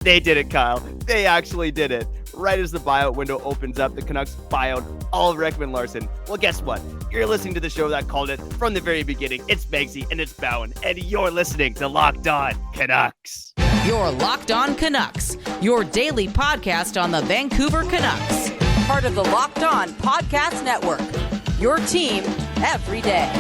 They did it, Kyle. They actually did it. Right as the buyout window opens up, the Canucks buy out Oliver Ekman-Larsson. Well, guess what? You're listening to the show that called it from the very beginning. It's Banksy and it's Bowen, and you're listening to Locked On Canucks. You're Locked On Canucks, your daily podcast on the Vancouver Canucks. Part of the Locked On Podcast Network, your team every day.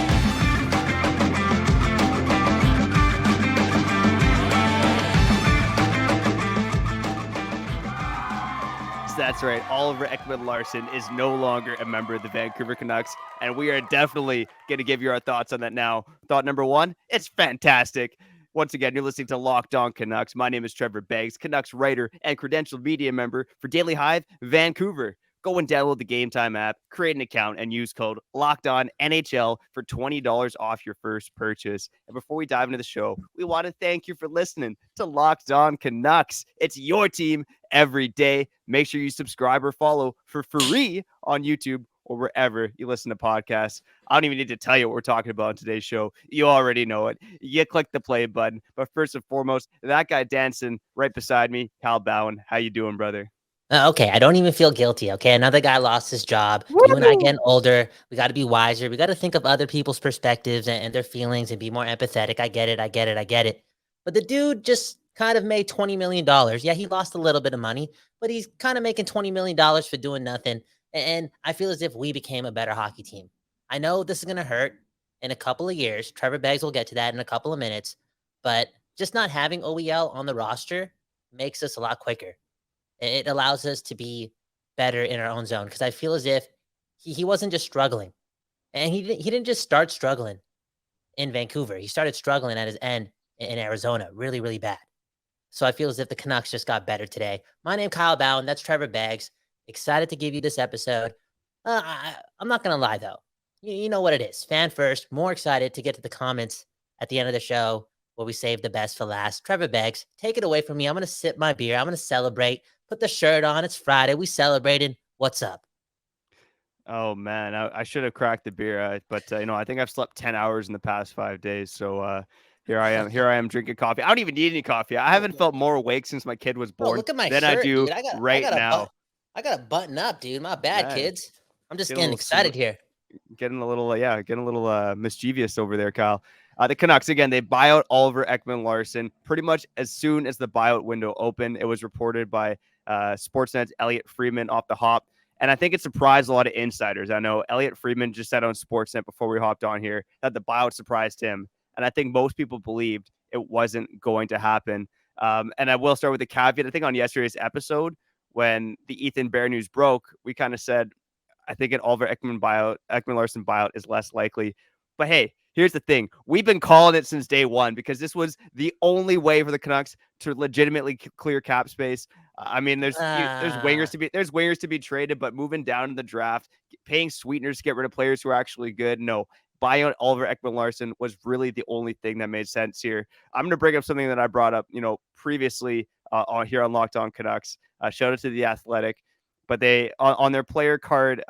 That's right. Oliver Ekman-Larsson is no longer a member of the Vancouver Canucks, and we are definitely going to give you our thoughts on that now. Thought number one, it's fantastic. Once again, you're listening to Locked On Canucks. My name is Trevor Beggs, Canucks writer and credentialed media member for Daily Hive Vancouver. Go and download the Gametime app, create an account, and use code LOCKEDONNHL for $20 off your first purchase. And before we dive into the show, we want to thank you for listening to Locked On Canucks. It's your team every day. Make sure you subscribe or follow for free on YouTube or wherever you listen to podcasts. I don't even need to tell you what we're talking about on today's show. You already know it. You click the play button. But first and foremost, that guy dancing right beside me, Kyle Bowen. How you doing, brother? Okay, I don't even feel guilty, okay? Another guy lost his job. Woo! You and I getting older. We got to be wiser. We got to think of other people's perspectives and their feelings and be more empathetic. I get it. But the dude just kind of made $20 million. Yeah, he lost a little bit of money, but he's kind of making $20 million for doing nothing. And I feel as if we became a better hockey team. I know this is going to hurt in a couple of years. Trevor Beggs will get to that in a couple of minutes. But just not having OEL on the roster makes us a lot quicker. It allows us to be better in our own zone because I feel as if he wasn't just struggling. And he didn't just start struggling in Vancouver. He started struggling at his end in Arizona really, really bad. So I feel as if the Canucks just got better today. My name is Kyle Bowen. That's Trevor Beggs. Excited to give you this episode. I'm not going to lie, though. You know what it is. Fan first. More excited to get to the comments at the end of the show where we save the best for last. Trevor Beggs, take it away from me. I'm going to sip my beer. I'm going to celebrate. Put the shirt on. It's Friday. We celebrated. What's up? Oh, man. I should have cracked the beer, but I think I've slept 10 hours in the past 5 days. So here I am drinking coffee. I don't even need any coffee. I haven't felt more awake since my kid was born Look at my than shirt, I do dude. right now. I got to button up, dude. My bad, Man, kids. I'm just getting a getting little excited here. Getting a little mischievous over there, Kyle. The Canucks, again, they buy out Oliver Ekman-Larsson pretty much as soon as the buyout window opened. It was reported by Sportsnet's Elliot Friedman off the hop. And I think it surprised a lot of insiders. I know Elliot Friedman just said on Sportsnet before we hopped on here that the buyout surprised him. And I think most people believed it wasn't going to happen. And I will start with the caveat. I think on yesterday's episode, when the Ethan Bear news broke, we kind of said, I think an Oliver Ekman-Larsson buyout is less likely. But hey, here's the thing. We've been calling it since day one because this was the only way for the Canucks to legitimately clear cap space. I mean, there's wingers to be traded, but moving down in the draft, paying sweeteners to get rid of players who are actually good. No, buying out Oliver Ekman-Larsson was really the only thing that made sense here. I'm going to bring up something that I brought up, previously on here on Locked On Canucks. Shout out to The Athletic. But they on their player card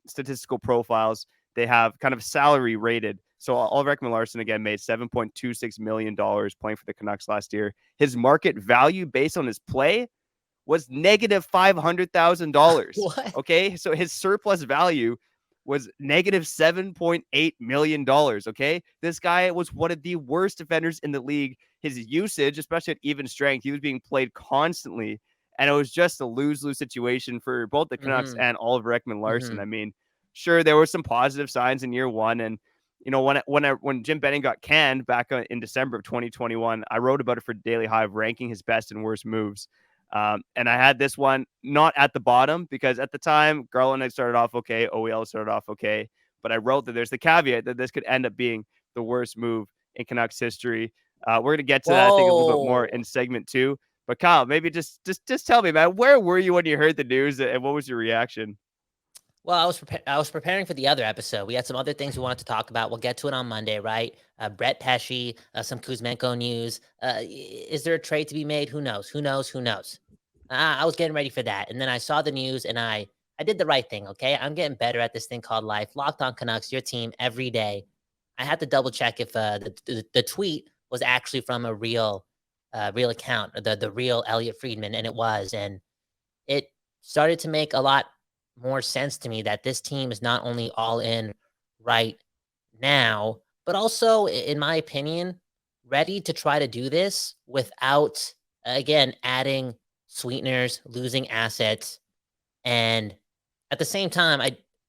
statistical profiles, they have kind of salary rated. So Oliver Ekman-Larsson, again, made $7.26 million playing for the Canucks last year. His market value based on his play was negative $500,000. What? Okay, so his surplus value was negative $7.8 million. Okay, this guy was one of the worst defenders in the league. His usage, especially at even strength, he was being played constantly. And it was just a lose-lose situation for both the Canucks and Oliver Ekman-Larsson. I mean, sure, there were some positive signs in year one. And, when Jim Benning got canned back in December of 2021, I wrote about it for Daily Hive, ranking his best and worst moves. And I had this one not at the bottom because at the time, Garland had started off okay. OEL started off okay. But I wrote that there's the caveat that this could end up being the worst move in Canucks history. We're going to get to that, I think, a little bit more in segment 2. But Kyle, maybe just tell me, man, where were you when you heard the news and what was your reaction? Well, I was preparing for the other episode. We had some other things we wanted to talk about. We'll get to it on Monday, right? Brett Pesce, some Kuzmenko news. Is there a trade to be made? Who knows? I was getting ready for that. And then I saw the news and I did the right thing, okay? I'm getting better at this thing called life. Locked On Canucks, your team every day. I had to double check if the tweet was actually from a real real account, the real Elliot Friedman, and it was, and it started to make a lot more sense to me that this team is not only all in right now, but also, in my opinion, ready to try to do this without, again, adding sweeteners, losing assets, and at the same time,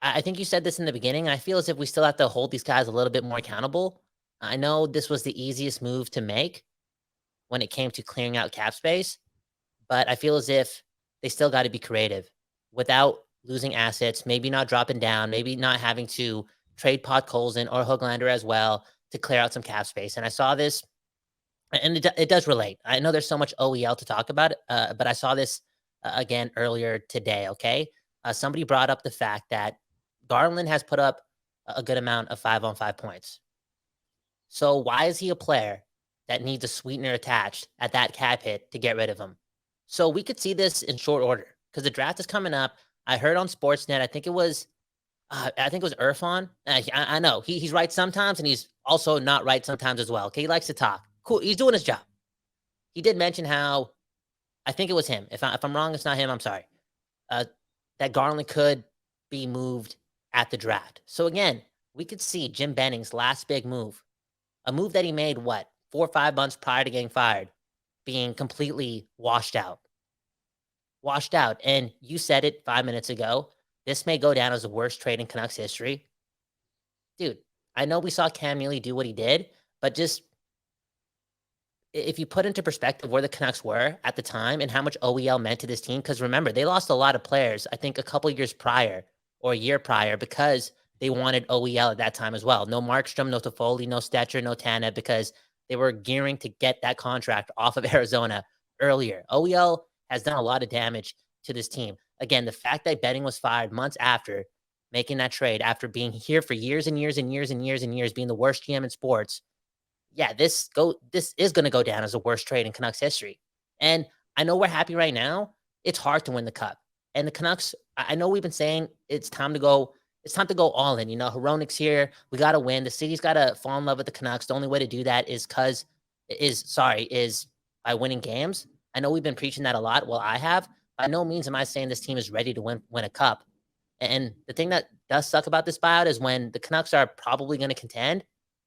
I think you said this in the beginning. I feel as if we still have to hold these guys a little bit more accountable. I know this was the easiest move to make when it came to clearing out cap space, but I feel as if they still got to be creative without losing assets, maybe not dropping down, maybe not having to trade Podkolzin or Höglander as well to clear out some cap space. And I saw this, and it does relate. I know there's so much OEL to talk about, but I saw this again earlier today. Okay. Somebody brought up the fact that Garland has put up a good amount of 5-on-5 points. So why is he a player that needs a sweetener attached at that cap hit to get rid of him? So we could see this in short order because the draft is coming up. I heard on Sportsnet, I think it was Irfan. I know he's right sometimes, and he's also not right sometimes as well. Okay, he likes to talk. Cool, he's doing his job. He did mention how, I think it was him. If I'm wrong, it's not him. I'm sorry. That Garland could be moved at the draft. So again, we could see Jim Benning's last big move, a move that he made 4 or 5 months prior to getting fired, being completely washed out. And you said it 5 minutes ago. This may go down as the worst trade in Canucks history. Dude, I know we saw Cam Neely do what he did, but just if you put into perspective where the Canucks were at the time and how much OEL meant to this team, because remember, they lost a lot of players, I think a couple of years prior or a year prior, because they wanted OEL at that time as well. No Markstrom, no Toffoli, no Stetcher, no Tanev, because they were gearing to get that contract off of Arizona earlier. OEL has done a lot of damage to this team. Again, the fact that Benning was fired months after making that trade, after being here for years and years and years and years and years, being the worst GM in sports, yeah, this is going to go down as the worst trade in Canucks history. And I know we're happy right now. It's hard to win the cup. And the Canucks, I know we've been saying it's time to go all in. You know, Hronik's here. We got to win. The city's got to fall in love with the Canucks. The only way to do that is by winning games. I know we've been preaching that a lot. Well, I have. By no means am I saying this team is ready to win a cup. And the thing that does suck about this buyout is when the Canucks are probably going to contend,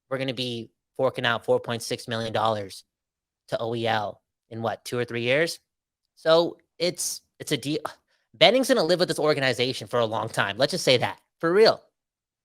we're going to be forking out $4.6 million to OEL in 2 or 3 years. So it's a deal. Benning's going to live with this organization for a long time. Let's just say that, for real.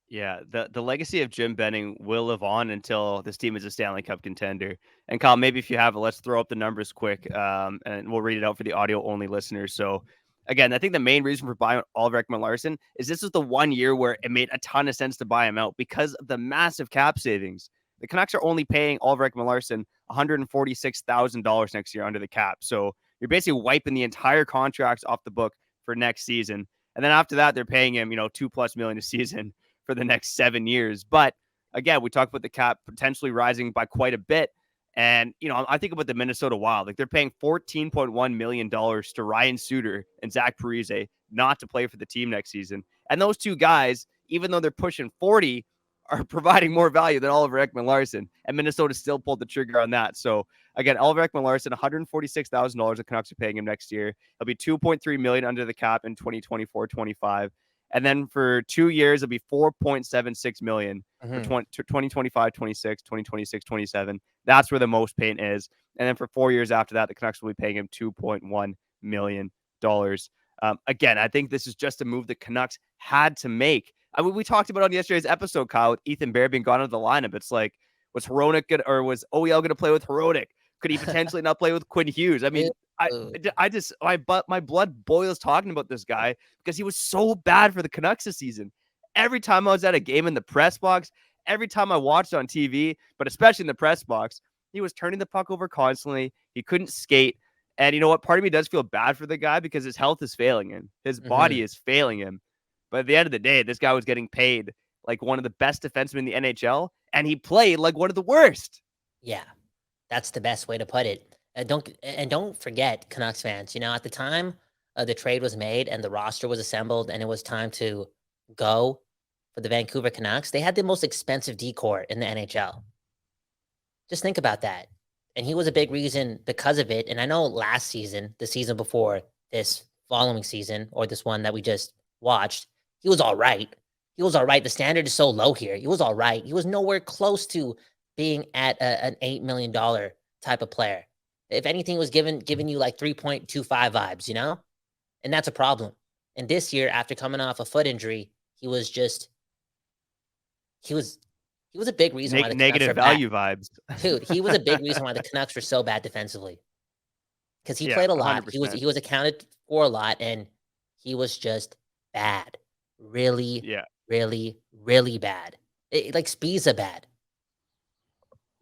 Yeah, the legacy of Jim Benning will live on until this team is a Stanley Cup contender. And Kyle, maybe if you have it, let's throw up the numbers quick, and we'll read it out for the audio-only listeners. So, again, I think the main reason for buying Oliver Ekman-Larsson is this was the 1 year where it made a ton of sense to buy him out because of the massive cap savings. The Canucks are only paying Oliver Ekman-Larsson $146,000 next year under the cap. So you're basically wiping the entire contract off the book for next season. And then after that, they're paying him, $2+ million a season for the next 7 years. But again, we talked about the cap potentially rising by quite a bit. And, I think about the Minnesota Wild. Like, they're paying $14.1 million to Ryan Suter and Zach Parise not to play for the team next season. And those two guys, even though they're pushing 40, are providing more value than Oliver Ekman-Larsson. And Minnesota still pulled the trigger on that. So, again, Oliver Ekman-Larsson, $146,000 the Canucks are paying him next year. He'll be $2.3 million under the cap in 2024-25. And then for 2 years, it'll be $4.76 million for 2025, 26, 2026, 27. That's where the most paying is. And then for 4 years after that, the Canucks will be paying him $2.1 million. Again, I think this is just a move the Canucks had to make. I mean, we talked about on yesterday's episode, Kyle, with Ethan Bear being gone out of the lineup. It's like, was OEL going to play with Hronik? Could he potentially not play with Quinn Hughes? I mean, my blood boils talking about this guy because he was so bad for the Canucks this season. Every time I was at a game in the press box, every time I watched on TV, but especially in the press box, he was turning the puck over constantly. He couldn't skate. And you know what? Part of me does feel bad for the guy because his health is failing him. His body is failing him. But at the end of the day, this guy was getting paid like one of the best defensemen in the NHL, and he played like one of the worst. Yeah, that's the best way to put it. Don't forget, Canucks fans, at the time the trade was made and the roster was assembled and it was time to go for the Vancouver Canucks, they had the most expensive decor in the NHL. Just think about that. And he was a big reason because of it. And I know last season, the season before this following season, or this one that we just watched, he was all right. He was all right. The standard is so low here. He was all right. He was nowhere close to being at an $8 million type of player. If anything, was giving you like 3.25 vibes, you know? And that's a problem. And this year, after coming off a foot injury, he was he was a big reason why the Canucks Negative are bad. value vibes. Dude, he was a big reason why the Canucks were so bad defensively. Because he Yeah, played a lot. 100%. He was accounted for a lot, and he was just bad. Really, Yeah. really, really bad. Like Spiza bad.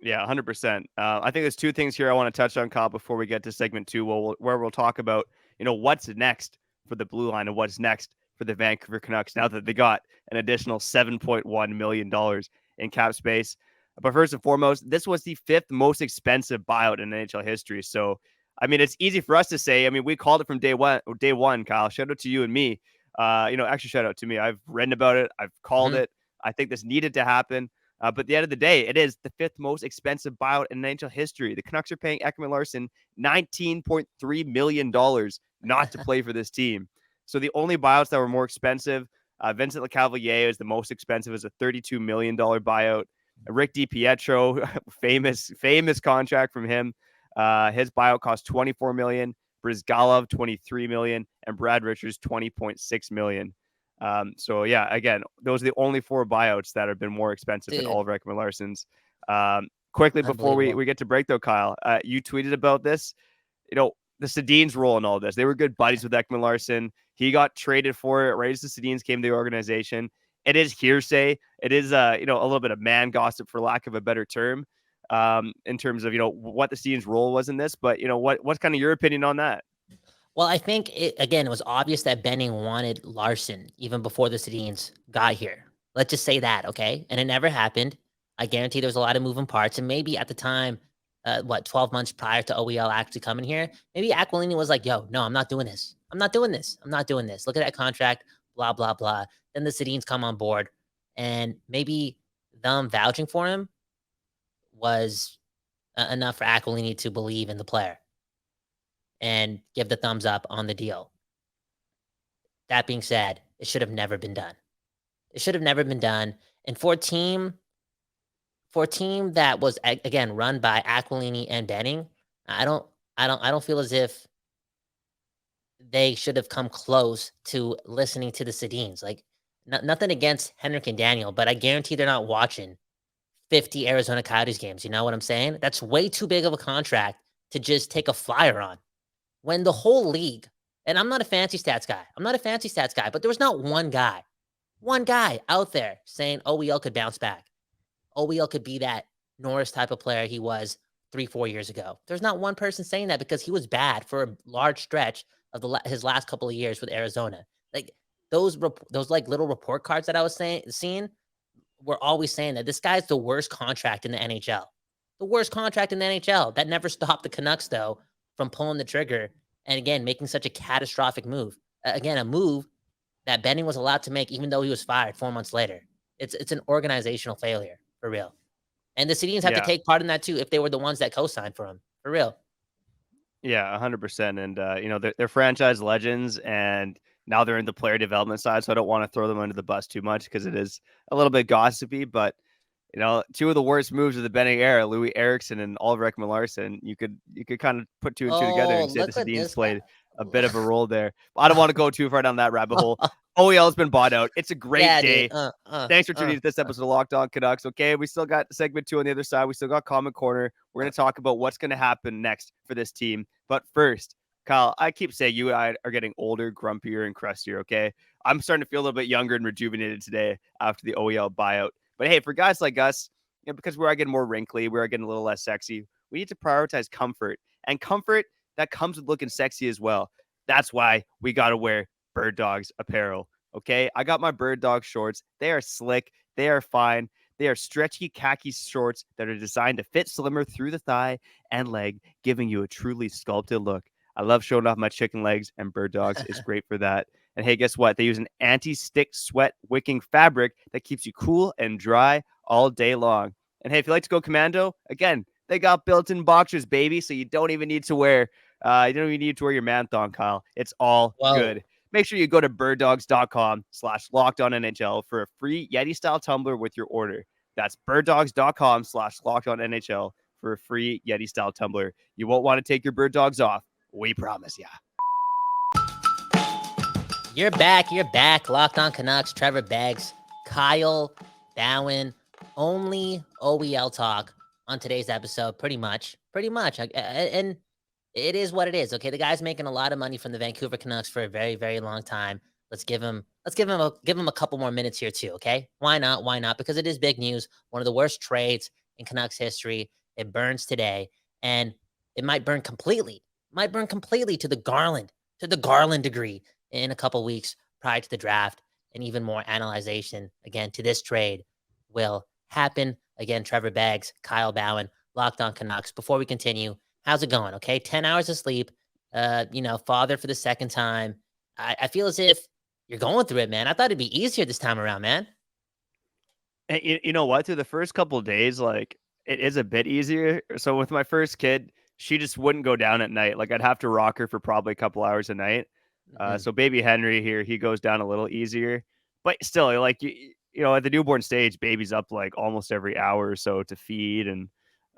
Yeah, 100%. I think there's two things here I want to touch on, Kyle, before we get to segment two, where we'll talk about, what's next for the blue line and what's next for the Vancouver Canucks now that they got an additional $7.1 million in cap space. But first and foremost, this was the fifth most expensive buyout in NHL history. So, I mean, it's easy for us to say. I mean, we called it from day one, Kyle. Shout out to you and me. Actually, shout out to me. I've written about it. I've called it. I think this needed to happen. But at the end of the day, it is the fifth most expensive buyout in NHL history. The Canucks are paying Ekman-Larsson $19.3 million not to play for this team. So the only buyouts that were more expensive, Vincent Lecavalier is the most expensive, is a $32 million buyout. Rick DiPietro, famous contract from him. His buyout cost $24 million. Brizgalov, $23 million. And Brad Richards, $20.6 million. So yeah, again, those are the only four buyouts that have been more expensive than Oliver Ekman-Larsson's. Quickly before we get to break though, Kyle, you tweeted about this. The Sedin's role in all this. They were good buddies with Ekman-Larsson. He got traded for it right as the Sedins came to the organization. It is hearsay. It is a little bit of man gossip, for lack of a better term, in terms of what the Sedin's role was in this. But what's kind of your opinion on that? Well, I think it was obvious that Benning wanted Larson even before the Sedins got here. Let's just say that, okay? And it never happened. I guarantee there was a lot of moving parts. And maybe at the time, 12 months prior to OEL actually coming here, maybe Aquilini was like, yo, no, I'm not doing this. I'm not doing this. I'm not doing this. Look at that contract, blah, blah, blah. Then the Sedins come on board. And maybe them vouching for him was enough for Aquilini to believe in the player and give the thumbs up on the deal. That being said, it should have never been done. It should have never been done. And for a team that was again run by Aquilini and Benning, I don't feel as if they should have come close to listening to the Sedins. Like nothing against Henrik and Daniel, but I guarantee they're not watching 50 Arizona Coyotes games. You know what I'm saying? That's way too big of a contract to just take a flyer on. When the whole league, and I'm not a fancy stats guy, but there was not one guy out there saying OEL could bounce back. OEL could be that Norris type of player he was 3-4 years ago. There's not one person saying that because he was bad for a large stretch of his last couple of years with Arizona. Like those like little report cards that I was seeing were always saying that this guy's the worst contract in the NHL. The worst contract in the NHL. That never stopped the Canucks, though, from pulling the trigger and, again, making such a catastrophic move. Again, a move that Benning was allowed to make even though he was fired 4 months later. It's an organizational failure, for real. And the Sedins have to take part in that, too, if they were the ones that co-signed for him, for real. Yeah, 100%. And, they're franchise legends, and now they're in the player development side, so I don't want to throw them under the bus too much because it is a little bit gossipy, but two of the worst moves of the Benning era, Louis Eriksson and Oliver Ekman-Larsson, you could kind of put two and two together and say the Sedins played a bit of a role there. But I don't want to go too far down that rabbit hole. OEL has been bought out. It's a great day. Thanks for tuning in to this episode of Locked On Canucks. Okay, we still got segment 2 on the other side. We still got Comment Corner. We're going to talk about what's going to happen next for this team. But first, Kyle, I keep saying you and I are getting older, grumpier, and crustier, okay? I'm starting to feel a little bit younger and rejuvenated today after the OEL buyout. But hey, for guys like us, because we are getting more wrinkly, we are getting a little less sexy, we need to prioritize comfort. And comfort, that comes with looking sexy as well. That's why we got to wear Bird Dogs apparel, okay? I got my Bird Dog shorts. They are slick. They are fine. They are stretchy khaki shorts that are designed to fit slimmer through the thigh and leg, giving you a truly sculpted look. I love showing off my chicken legs, and Bird Dogs is great for that. And hey, guess what? They use an anti-stick sweat wicking fabric that keeps you cool and dry all day long. And hey, if you like to go commando, again, They got built-in boxers, baby, so you don't even need to wear your man thong, Kyle. It's all Whoa. good. Make sure you go to birddogs.com/lockedonnhl for a free Yeti-style tumbler with your order. That's birddogs.com/lockedonnhl for a free Yeti-style tumbler. You won't want to take your bird dogs off. We promise ya. You're back. You're back. Locked On Canucks. Trevor Beggs, Kyle Bowen. Only OEL talk on today's episode. Pretty much. And it is what it is. Okay, the guy's making a lot of money from the Vancouver Canucks for a very, very long time. Let's give him a couple more minutes here too. Okay, why not? Why not? Because it is big news. One of the worst trades in Canucks history. It burns today, and it might burn completely. To the Garland degree in a couple weeks prior to the draft, and even more analyzation again to this trade will happen. Again, Trevor Beggs, Kyle Bowen, Locked On Canucks. Before we continue, how's it going? Okay, 10 hours of sleep. Father for the second time. I feel as if you're going through it, man. I thought it'd be easier this time around, man. And you know what? Through the first couple of days, like it is a bit easier. So with my first kid, she just wouldn't go down at night. Like I'd have to rock her for probably a couple hours a night. So baby Henry here, he goes down a little easier, but still, like at the newborn stage, baby's up like almost every hour or so to feed, and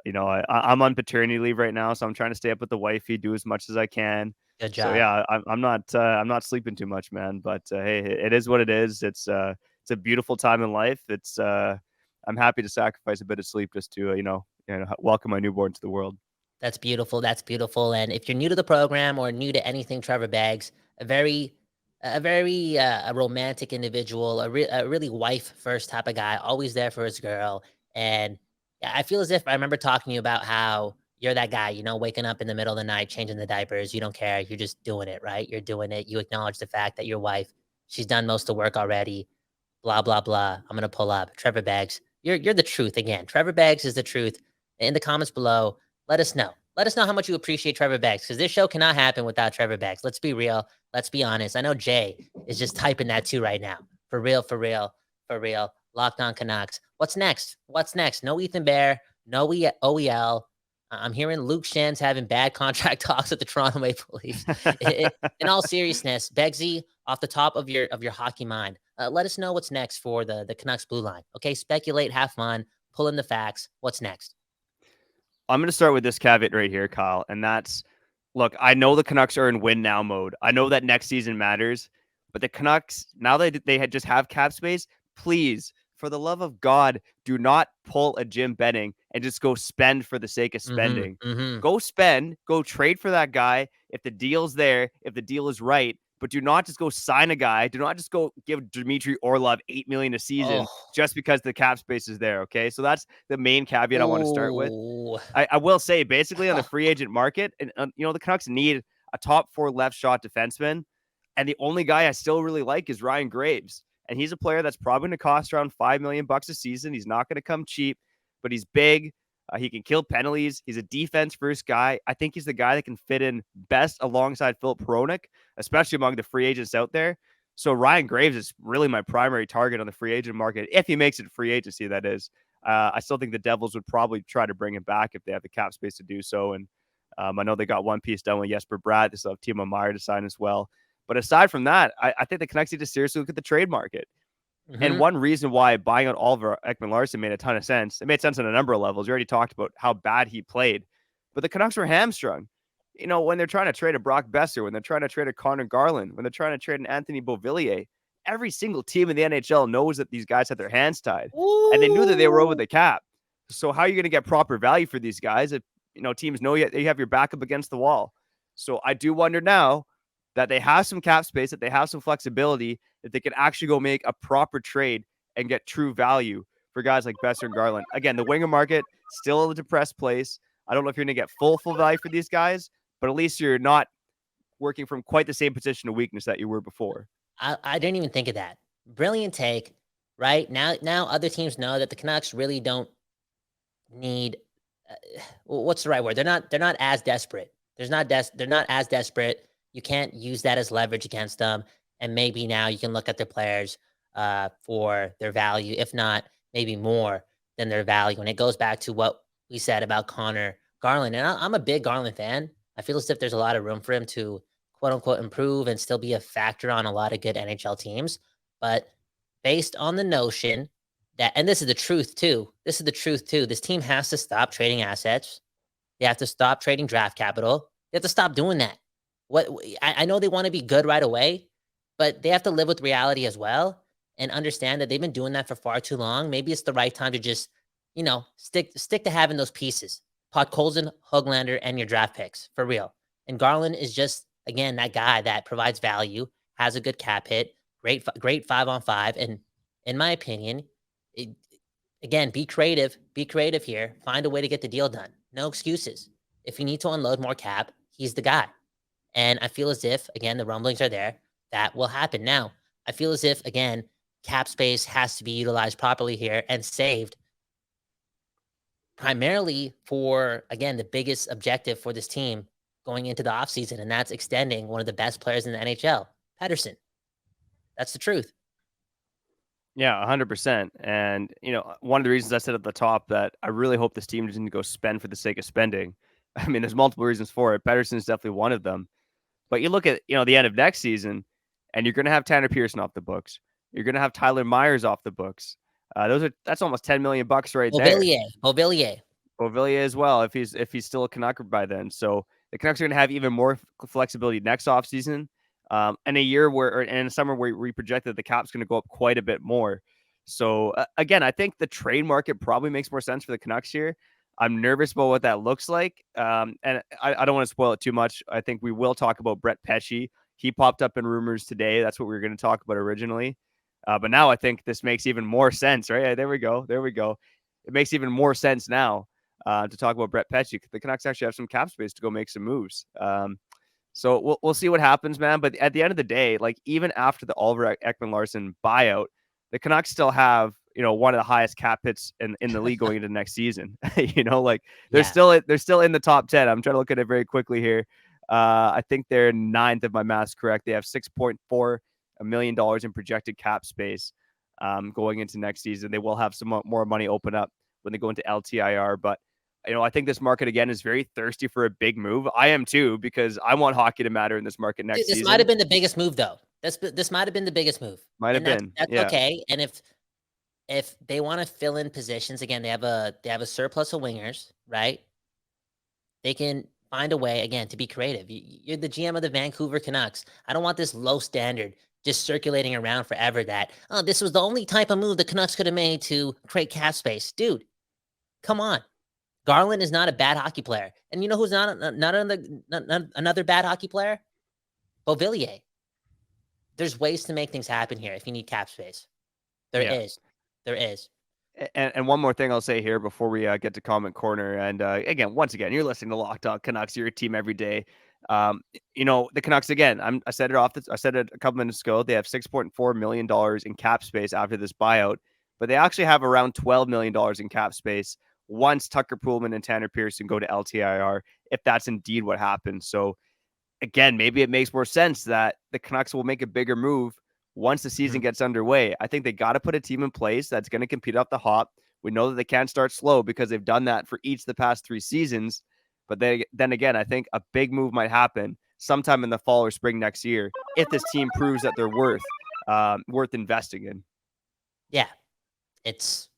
I'm on paternity leave right now, so I'm trying to stay up with the wifey, do as much as I can. Good So job. yeah, I'm not sleeping too much, man. But hey, it is what it is. It's a beautiful time in life. I'm happy to sacrifice a bit of sleep just to welcome my newborn to the world. That's beautiful. That's beautiful. And if you're new to the program or new to anything, Trevor Beggs, a very a romantic individual, a really wife first type of guy, always there for his girl. And yeah, I feel as if I remember talking to you about how you're that guy, waking up in the middle of the night, changing the diapers. You don't care. You're just doing it, right? You're doing it. You acknowledge the fact that your wife, she's done most of the work already. Blah, blah, blah. I'm going to pull up Trevor Beggs. You're the truth again. Trevor Beggs is the truth. In the comments below, let us know. Let us know how much you appreciate Trevor Beggs, because this show cannot happen without Trevor Beggs. Let's be real. Let's be honest. I know Jay is just typing that too right now. For real, for real, for real. Locked On Canucks. What's next? What's next? No Ethan Bear. No OEL. I'm hearing Luke Schen's having bad contract talks with the Toronto Maple Leafs. In all seriousness, Beggsy, off the top of your hockey mind, let us know what's next for the Canucks blue line. Okay, speculate, have fun, pull in the facts. What's next? I'm going to start with this caveat right here, Kyle, and that's, look, I know the Canucks are in win now mode. I know that next season matters, but the Canucks, now that they just have cap space, please, for the love of God, do not pull a Jim Benning and just go spend for the sake of spending. Go spend, go trade for that guy if the deal's there, if the deal is right, but do not just go sign a guy. Do not just go give Dmitry Orlov $8 million a season just because the cap space is there. Okay, so that's the main caveat I want to start with. I will say, basically on the free agent market, and the Canucks need a top 4 left shot defenseman, and the only guy I still really like is Ryan Graves, and he's a player that's probably going to cost around $5 million a season. He's not going to come cheap, but he's big. He can kill penalties. He's a defense-first guy. I think he's the guy that can fit in best alongside Filip Hronek, especially among the free agents out there. So Ryan Graves is really my primary target on the free agent market, if he makes it free agency, that is. I still think the Devils would probably try to bring him back if they have the cap space to do so. And I know they got one piece done with Jesper Bratt. They still have Timo Meier to sign as well. But aside from that, I think the Canucks need to seriously look at the trade market. And one reason why buying out Oliver Ekman-Larsson made a ton of sense. It made sense on a number of levels. You already talked about how bad he played. But the Canucks were hamstrung. When they're trying to trade a Brock Besser, when they're trying to trade a Connor Garland, when they're trying to trade an Anthony Beauvillier, every single team in the NHL knows that these guys had their hands tied. Ooh. And they knew that they were over the cap. So how are you going to get proper value for these guys if teams know you have your back up against the wall? So I do wonder now that they have some cap space, that they have some flexibility, that they can actually go make a proper trade and get true value for guys like Besser and Garland. Again, the winger market still a depressed place. I don't know if you're going to get full value for these guys, but at least you're not working from quite the same position of weakness that you were before. I didn't even think of that. Brilliant take, right? Now other teams know that the Canucks really don't need what's the right word? They're not as desperate. They're not as desperate. You can't use that as leverage against them. And maybe now you can look at their players for their value, if not maybe more than their value. And it goes back to what we said about Connor Garland. And I'm a big Garland fan. I feel as if there's a lot of room for him to quote unquote improve and still be a factor on a lot of good NHL teams. But based on the notion that, and this is the truth too, this team has to stop trading assets. They have to stop trading draft capital. They have to stop doing that. I know they want to be good right away, but they have to live with reality as well and understand that they've been doing that for far too long. Maybe it's the right time to just, stick to having those pieces. Podkolzin, Höglander, and your draft picks for real. And Garland is just, again, that guy that provides value, has a good cap hit, great 5-on-5. And in my opinion, again, be creative here. Find a way to get the deal done. No excuses. If you need to unload more cap, he's the guy. And I feel as if, again, the rumblings are there. That will happen. Now, I feel as if, again, cap space has to be utilized properly here and saved primarily for, again, the biggest objective for this team going into the offseason, and that's extending one of the best players in the NHL, Pettersson. That's the truth. Yeah, 100%. And, one of the reasons I said at the top that I really hope this team doesn't go spend for the sake of spending. I mean, there's multiple reasons for it. Pettersson is definitely one of them. But you look at, the end of next season, and you're going to have Tanner Pearson off the books. You're going to have Tyler Myers off the books. That's almost $10 million right there. Beauvillier as well, if he's still a Canuck by then. So the Canucks are going to have even more flexibility next offseason. And a year in a summer where we projected the cap's going to go up quite a bit more. So again, I think the trade market probably makes more sense for the Canucks here. I'm nervous about what that looks like. And I don't want to spoil it too much. I think we will talk about Brett Pesce. He popped up in rumors today. That's what we were going to talk about originally. But now I think this makes even more sense, right? There we go. It makes even more sense now to talk about Brett Pesce. The Canucks actually have some cap space to go make some moves. So we'll see what happens, man. But at the end of the day, like even after the Oliver Ekman-Larsson buyout, the Canucks still have one of the highest cap hits in the league going into next season. They're still in the top 10. I'm trying to look at it very quickly here. I think they're 9th if my math's correct. They have $6.4 million in projected cap space going into next season. They will have some more money open up when they go into LTIR, but I think this market again is very thirsty for a big move. I am too, because I want hockey to matter in this market next season. This might have been the biggest move, though. This might have been the biggest move. That's okay. And if they want to fill in positions, again, they have a surplus of wingers, right? They can find a way again to be creative. You're the GM of the Vancouver Canucks. I don't want this low standard just circulating around forever that, this was the only type of move the Canucks could have made to create cap space. Dude, come on. Garland is not a bad hockey player. And you know who's not another bad hockey player? Beauvillier. There's ways to make things happen here if you need cap space. There is. And one more thing I'll say here before we get to comment corner. And once again, you're listening to Locked On Canucks. You're a team every day. The Canucks again. I said it a couple minutes ago. They have $6.4 million in cap space after this buyout, but they actually have around $12 million in cap space once Tucker Poolman and Tanner Pearson go to LTIR, if that's indeed what happens. So again, maybe it makes more sense that the Canucks will make a bigger move once the season gets underway. I think they got to put a team in place that's going to compete off the hop. We know that they can't start slow because they've done that for each of the past 3 seasons. But then again, I think a big move might happen sometime in the fall or spring next year if this team proves that they're worth investing in. Yeah, it's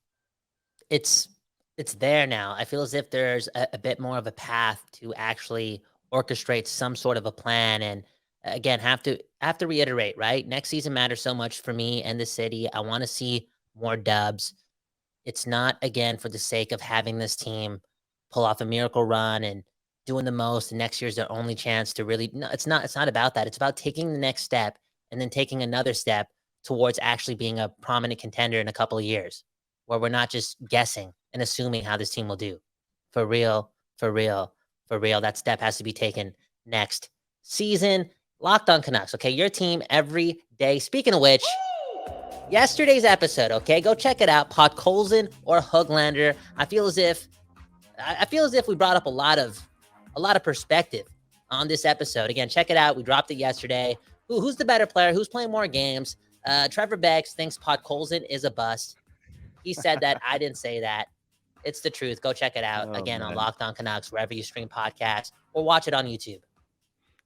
there now. I feel as if there's a bit more of a path to actually orchestrate some sort of a plan. And again, have to reiterate, right? Next season matters so much for me and the city. I want to see more dubs. It's not, again, for the sake of having this team pull off a miracle run and doing the most, and next year's their only chance to really, no, it's not about that. It's about taking the next step and then taking another step towards actually being a prominent contender in a couple of years, where we're not just guessing and assuming how this team will do. For real, that step has to be taken next season. Locked On Canucks, okay? Your team every day. Speaking of which, yesterday's episode, okay? Go check it out. Podkolzin or Höglander. I feel as if we brought up a lot of perspective on this episode. Again, check it out. We dropped it yesterday. Who's the better player? Who's playing more games? Trevor Beggs thinks Podkolzin is a bust. He said that. I didn't say that. It's the truth. Go check it out Oh again on man. Locked On Canucks, wherever you stream podcasts, or watch it on YouTube.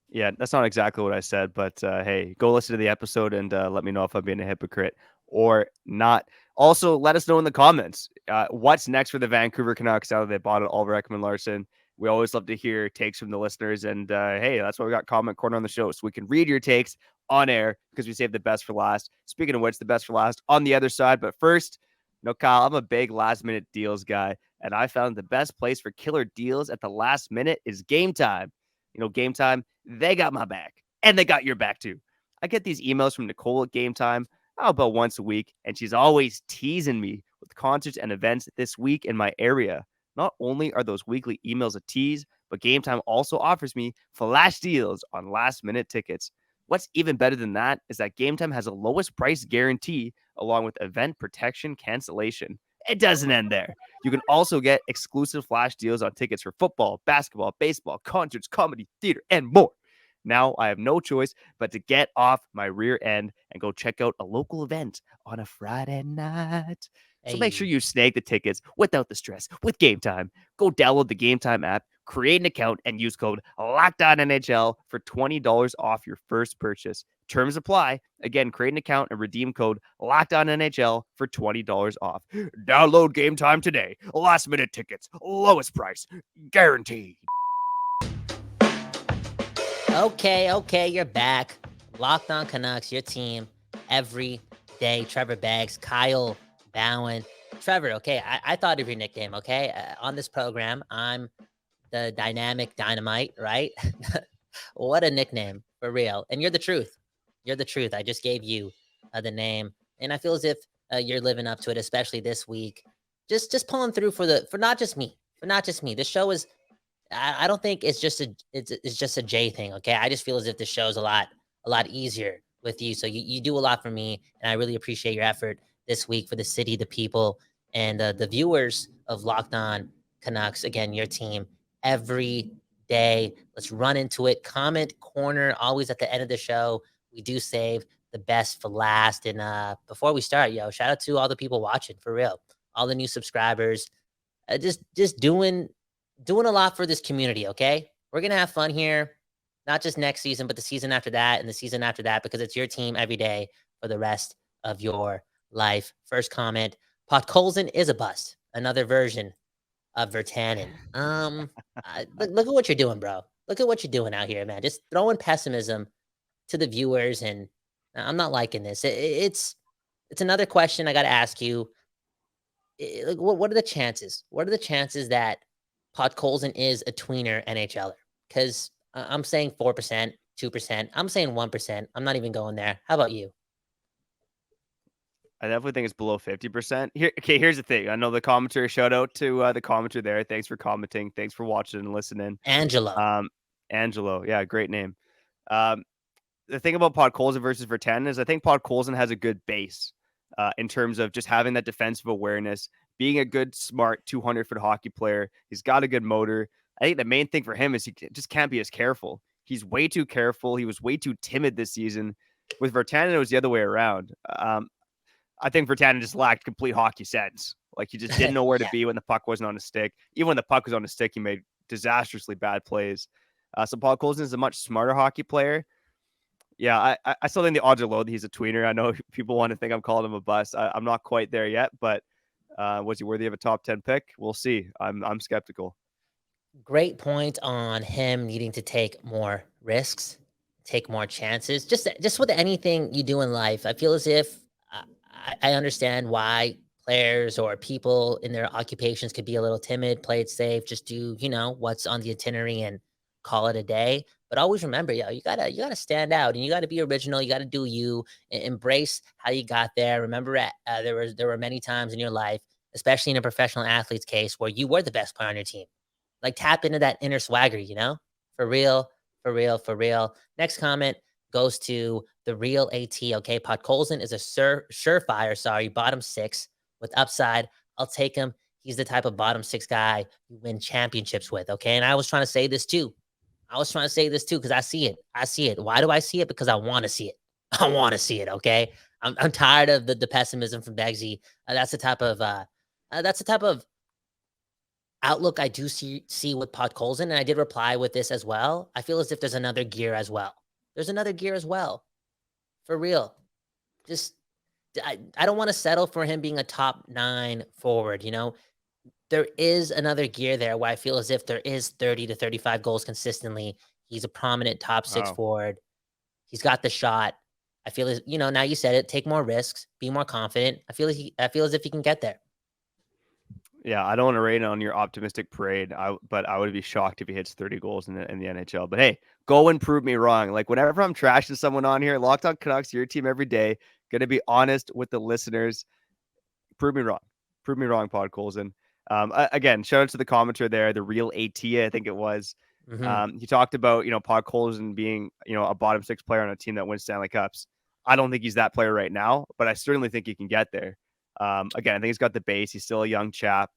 Yeah, that's not exactly what I said, but hey, go listen to the episode and let me know if I'm being a hypocrite or not. Also, let us know in the comments what's next for the Vancouver Canucks now that they bought Oliver Ekman-Larsson. We always love to hear takes from the listeners, and hey, that's why we got Comment Corner on the show, so we can read your takes on air because we saved the best for last. Speaking of which, the best for last on the other side. But first, Kyle, I'm a big last-minute deals guy, and I found the best place for killer deals at the last minute is Gametime. Gametime, they got my back and they got your back too. I get these emails from Nicole at Gametime about once a week, and she's always teasing me with concerts and events this week in my area. Not only are those weekly emails a tease, but Gametime also offers me flash deals on last minute tickets. What's even better than that is that Gametime has a lowest price guarantee along with event protection cancellation. It doesn't end there. You can also get exclusive flash deals on tickets for football, basketball, baseball, concerts, comedy, theater, and more. Now I have no choice but to get off my rear end and go check out a local event on a Friday night. So make sure Hey. you snag the tickets without the stress with Gametime. Go download the Gametime app, create an account, and use code LOCKEDONNHL for $20 off your first purchase. Terms apply. Again, create an account and redeem code LOCKEDONNHL for $20 off. Download Gametime today. Last minute tickets, lowest price, guaranteed. Okay, you're back. Locked On Canucks, your team every day. Trevor Beggs, Kyle Bowen. Trevor, okay, I thought of your nickname, okay? On this program, I'm the dynamic dynamite, right? What a nickname, for real. And you're the truth. You're the truth. I just gave you the name, and I feel as if you're living up to it, especially this week. Just pulling through for not just me, This show is, I don't think it's just a J thing. Okay. I just feel as if the show's a lot easier with you. So you do a lot for me, and I really appreciate your effort this week for the city, the people, and the viewers of Locked On Canucks. Again, your team every day. Let's run into it. Comment corner, always at the end of the show. We do save the best for last. And before we start, shout out to all the people watching, for real. All the new subscribers. Just doing a lot for this community, okay? We're going to have fun here, not just next season, but the season after that and the season after that, because it's your team every day for the rest of your life. First comment, Podkolzin is a bust. Another version of Virtanen. Look at what you're doing, bro. Look at what you're doing out here, man. Just throwing pessimism to the viewers, and I'm not liking this. It's another question I got to ask you. What are the chances? What are the chances that Podkolzin is a tweener NHLer? Because I'm saying 4%, 2%. I'm saying 1%. I'm not even going there. How about you? I definitely think it's below 50%. Here's the thing. I know the commenter, shout out to the commenter there. Thanks for commenting. Thanks for watching and listening. Angelo. Angelo. Yeah, great name. The thing about Podkolzin versus Virtanen is I think Podkolzin has a good base in terms of just having that defensive awareness, being a good, smart 200-foot hockey player. He's got a good motor. I think the main thing for him is he just can't be as careful. He's way too careful. He was way too timid this season. With Virtanen, it was the other way around. I think Virtanen just lacked complete hockey sense. Like, he just didn't know where to be when the puck wasn't on his stick. Even when the puck was on his stick, he made disastrously bad plays. So Podkolzin is a much smarter hockey player. Yeah, I still think the odds are low that he's a tweener. I know people want to think I'm calling him a bust. I'm not quite there yet, but was he worthy of a top 10 pick? We'll see. I'm skeptical. Great point on him needing to take more risks, take more chances. Just with anything you do in life, I feel as if I understand why players or people in their occupations could be a little timid, play it safe, just do, what's on the itinerary and call it a day. But always remember, you gotta stand out, and you gotta be original. You gotta do you, embrace how you got there. Remember, there were many times in your life, especially in a professional athlete's case, where you were the best player on your team. Like, tap into that inner swagger, for real, for real, for real. Next comment goes to the real AT. Okay, Podkolzin is a surefire, bottom six with upside. I'll take him. He's the type of bottom six guy you win championships with. Okay, and I was trying to say this too. Because I see it. Why do I see it? Because I want to see it. I want to see it. Okay, I'm tired of the pessimism from Beggsy. That's the type of outlook I do see with Podkolzin, and I did reply with this as well. I feel as if there's another gear as well. There's another gear as well. For real. Just I don't want to settle for him being a top 9 forward, you know? There is another gear there where I feel as if there is 30 to 35 goals consistently. He's a prominent top 6 Wow. forward. He's got the shot. I feel as, you know, now you said it, take more risks, be more confident. I feel as if he can get there. Yeah, I don't want to rain on your optimistic parade, but I would be shocked if he hits 30 goals in the NHL. But hey, go and prove me wrong. Like whenever I'm trashing someone on here, Locked On Canucks, your team every day, gonna be honest with the listeners. Prove me wrong. Prove me wrong, Podkolzin. Again, shout out to the commenter there, the real AT, I think it was. Mhm. He talked about, Podkolzin being, a bottom 6 player on a team that wins Stanley Cups. I don't think he's that player right now, but I certainly think he can get there. Again, I think he's got the base. He's still a young chap.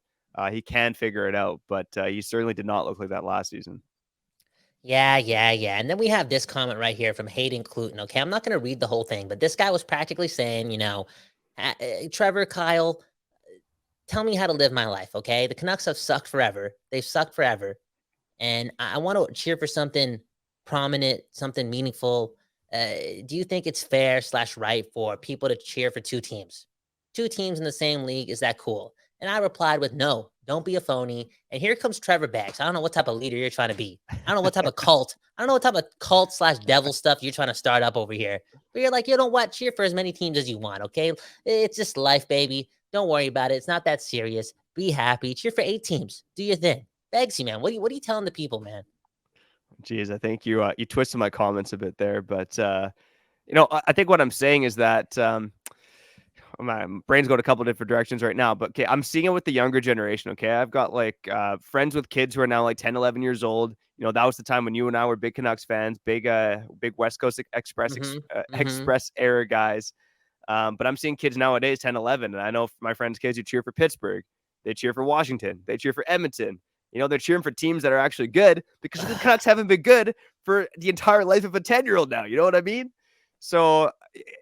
He can figure it out, but he certainly did not look like that last season. Yeah. And then we have this comment right here from Hayden Cluton. Okay, I'm not going to read the whole thing, but this guy was practically saying, Trevor, Kyle, tell me how to live my life. Okay, the Canucks have sucked forever. They've sucked forever, and I want to cheer for something prominent, something meaningful. Do you think it's fair / right for people to cheer for two teams? Two teams in the same league, is that cool? And I replied with no, don't be a phony. And here comes Trevor Beggs. I don't know what type of leader you're trying to be. I don't know what type of cult. I don't know what type of cult / devil stuff you're trying to start up over here. But you're like, you know what? Cheer for as many teams as you want, okay? It's just life, baby. Don't worry about it. It's not that serious. Be happy. Cheer for 8 teams. Do your thing. Beggsy, man. What are you telling the people, man? Geez, I think you twisted my comments a bit there, but I think what I'm saying is that my brain's going a couple different directions right now, but okay, I'm seeing it with the younger generation. Okay, I've got like friends with kids who are now like 10, 11 years old. That was the time when you and I were big Canucks fans, big West Coast Express era guys. But I'm seeing kids nowadays, 10, 11, and I know my friends' kids who cheer for Pittsburgh, they cheer for Washington, they cheer for Edmonton. They're cheering for teams that are actually good because the Canucks haven't been good for the entire life of a 10-year-old now. You know what I mean? So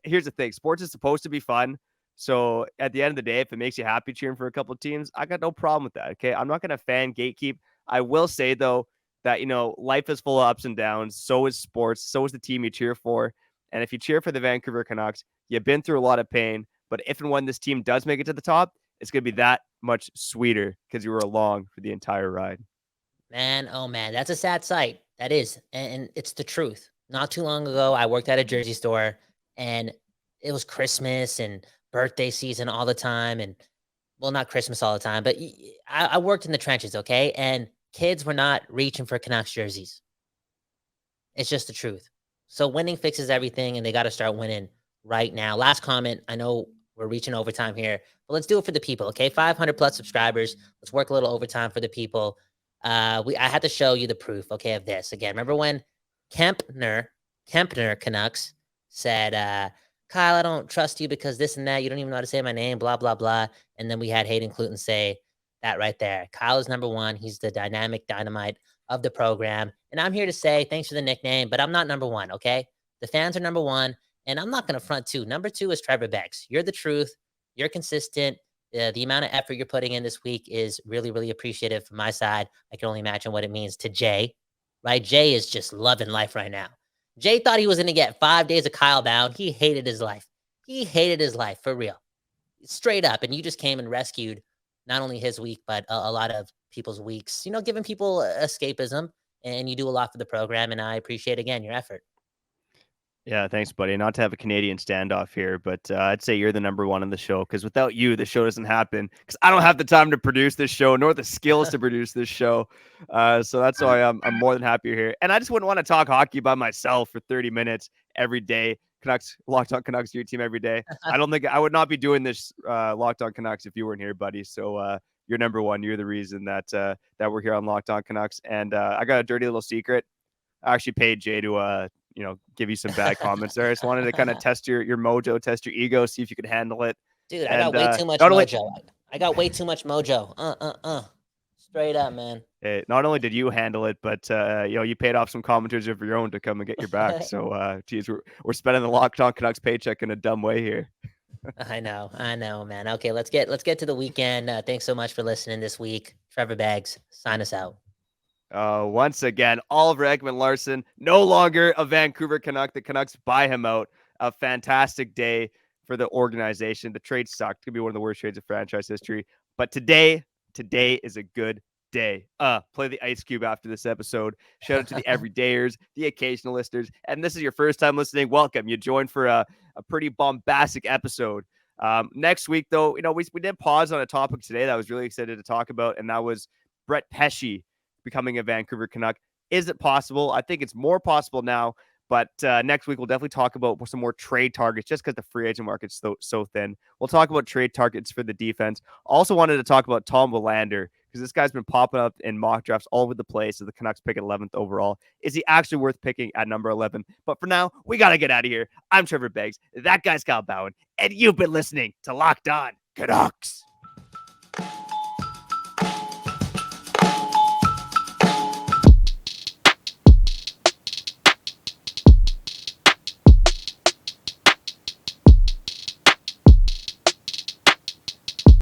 here's the thing. Sports is supposed to be fun. So at the end of the day, if it makes you happy cheering for a couple of teams, I got no problem with that. Okay. I'm not going to fan gatekeep. I will say though that, life is full of ups and downs. So is sports. So is the team you cheer for. And if you cheer for the Vancouver Canucks, you've been through a lot of pain, but if and when this team does make it to the top, it's going to be that much sweeter because you were along for the entire ride. Man, oh man, that's a sad sight. That is. And it's the truth. Not too long ago, I worked at a jersey store and it was Christmas and birthday season all the time. And well, not Christmas all the time, but I worked in the trenches, okay? And kids were not reaching for Canucks jerseys. It's just the truth. So winning fixes everything and they got to start winning right now. Last comment. I know we're reaching overtime here, but let's do it for the people, okay? 500 plus subscribers. Let's work a little overtime for the people. I had to show you the proof, okay, of this. Again, remember when Kempner Canucks said, Kyle, I don't trust you because this and that. You don't even know how to say my name, blah, blah, blah. And then we had Hayden Cluton say that right there. Kyle is number 1. He's the dynamic dynamite of the program. And I'm here to say thanks for the nickname, but I'm not number 1, okay? The fans are number 1, and I'm not going to front 2. Number 2 is Trevor Beggs. You're the truth. You're consistent. The amount of effort you're putting in this week is really, really appreciative from my side. I can only imagine what it means to Jay, right? Jay is just loving life right now. Jay thought he was going to get 5 days of Kyle Bound. He hated his life. He hated his life for real. Straight up. And you just came and rescued not only his week, but a lot of people's weeks, giving people escapism. And you do a lot for the program. And I appreciate, again, your effort. Yeah, thanks, buddy. Not to have a Canadian standoff here, but I'd say you're the number 1 on the show because without you, the show doesn't happen because I don't have the time to produce this show nor the skills to produce this show. So that's why I'm more than happy you're here. And I just wouldn't want to talk hockey by myself for 30 minutes every day. Canucks, Locked On Canucks, your team every day. I don't think I would not be doing this Locked On Canucks if you weren't here, buddy. So you're number 1. You're the reason that we're here on Locked On Canucks. And I got a dirty little secret. I actually paid Jay to give you some bad comments there. I just wanted to kind of test your mojo, test your ego, see if you could handle it. Dude, I got way too much mojo. I got way too much mojo. Straight up, man. Hey, not only did you handle it, but you paid off some commenters of your own to come and get your back. So, geez, we're spending the Locked On Canucks paycheck in a dumb way here. I know, man. Okay, let's get to the weekend. Thanks so much for listening this week. Trevor Beggs, sign us out. Once again, Oliver Ekman-Larsson, no longer a Vancouver Canuck. The Canucks buy him out. A fantastic day for the organization. The trade sucked. Could be one of the worst trades of franchise history. But today is a good day. Play the Ice Cube after this episode. Shout out to the everydayers, the occasional listeners. And this is your first time listening. Welcome. You joined for a pretty bombastic episode. Next week, though, we did pause on a topic today that I was really excited to talk about, and that was Brett Pesce becoming a Vancouver Canuck. Is it possible? I think it's more possible now, but next week we'll definitely talk about some more trade targets just because the free agent market's so thin. We'll talk about trade targets for the defense. Also wanted to talk about Tom Willander because this guy's been popping up in mock drafts all over the place as the Canucks pick at 11th overall. Is he actually worth picking at number 11? But for now, we got to get out of here. I'm Trevor Beggs. That guy's Kyle Bowen, and you've been listening to Locked On Canucks.